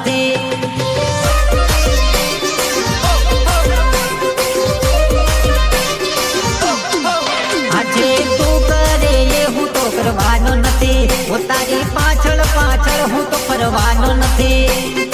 નથી આજે તું કરે એ હું તો કરવાનો નથી તારી પાછળ પાછળ હું તો ફરવાનો નથી